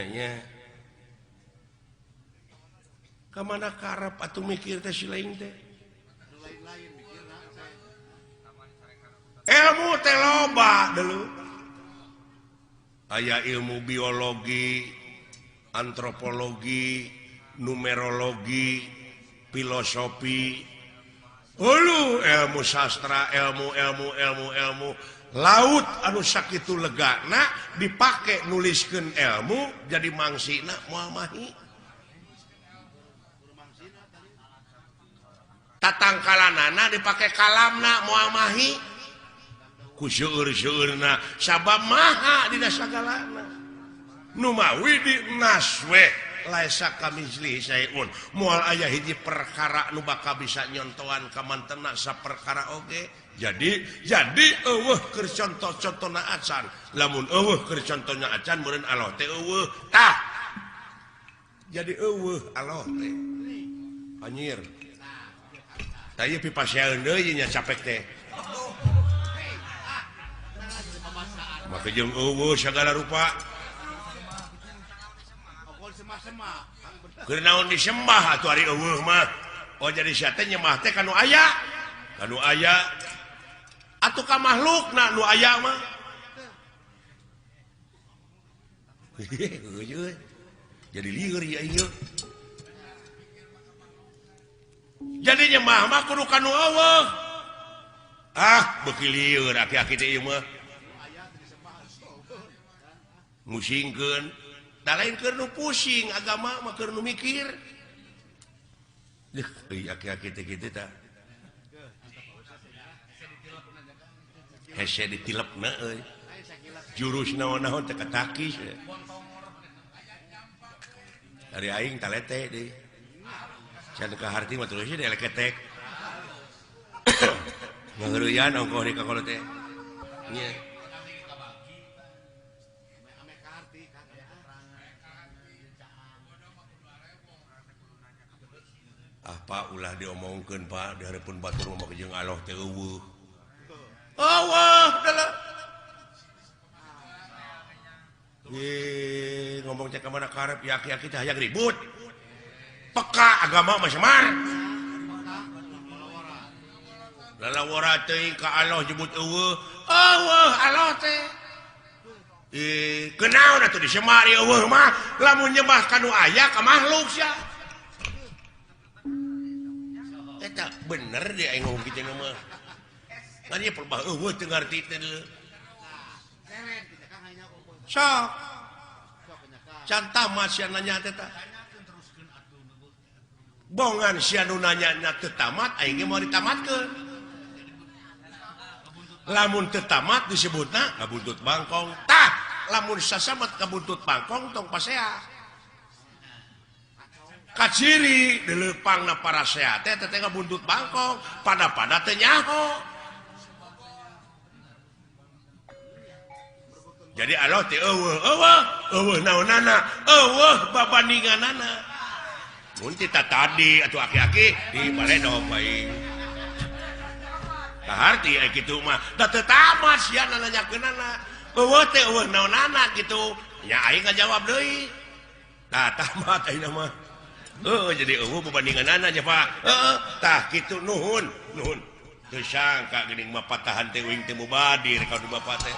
nya kemana karep atuh mikir teh si lain teh ilmu teh loba dulu aya ilmu biologi antropologi numerologi filosofi ilmu sastra ilmu laut anu sakitu legana dipake nuliskeun ilmu jadi mangsina moal mahi tatangkalanana dipake kalamna moal mahi ku seueur-seueurna sabab maha dina sagalana nu mawi di naswe laisa kamizli sayun moal aya hiji perkara nu bakal bisa nyontohan ka mantena saperkara oge jadi eueuh keur contoh-contohna acan lamun eueuh keur contohna acan meureun Allah teh eueuh tah jadi eueuh Allah teh anyir tah ieu pipasieun deui nya capek teh maka jeung eueuh sagala rupa keur naon disembah atuh ari eueuh mah oh jadi sia teh nyembah teh kanu aya atuh ka makhlukna nu aya mah jadi lieur ya ieu jadi nyembah mah kudu kanu eueuh beuki lieur aki-aki teh ieu mah musingkeun da lain keur nu pusing agama mah keur nu mikir aki-aki teh kitu tah hese ditilepna euy jurus naon-naon teh katakis dari aing talete deui can ka harti mah terus deui leketek ngeureuyaan ongkoh di kakolo teh nya Pak ulah diomongkeun Pak di hareupeun batur mah jeung Allah teh eueuh ngomong cek kemana karep yaki-yaki teh hayang ribut peka agama mah semar lalawara teh ka Allah nyebut eueuh Allah teh kenaon atuh disemar eueuh mah lamun nyembah kanu aya ka makhluk sia eta bener dia aing ngomong kitu mah kan ieu perbah eueuh teu ngarti teh deuleu sok can tamat sia nanya teh tah bongan sia nu nanya teu tamat aing ge moal ditamatkeun lamun teu tamat disebutna kabuntut bangkong tah lamun sasamat kabuntut bangkong tong pasea kaciri dilepangna para sehat teh teh kabuntut bangkong pada teh nyaho jadi Allah teh eueuh naonana babandinganana mun kita tadi atuh aki-aki di baledog bae kaharti aya kitu mah da teu tamat sia nanyakeunana eueuh teh eueuh naonana kitu nya aing ngajawab deui tah tamat ayeuna mah jadi eueuh babandinganana nya Pak tah kitu nuhun teu sangka geuning mah patahan teh wing teh mubadir ka Bapak teh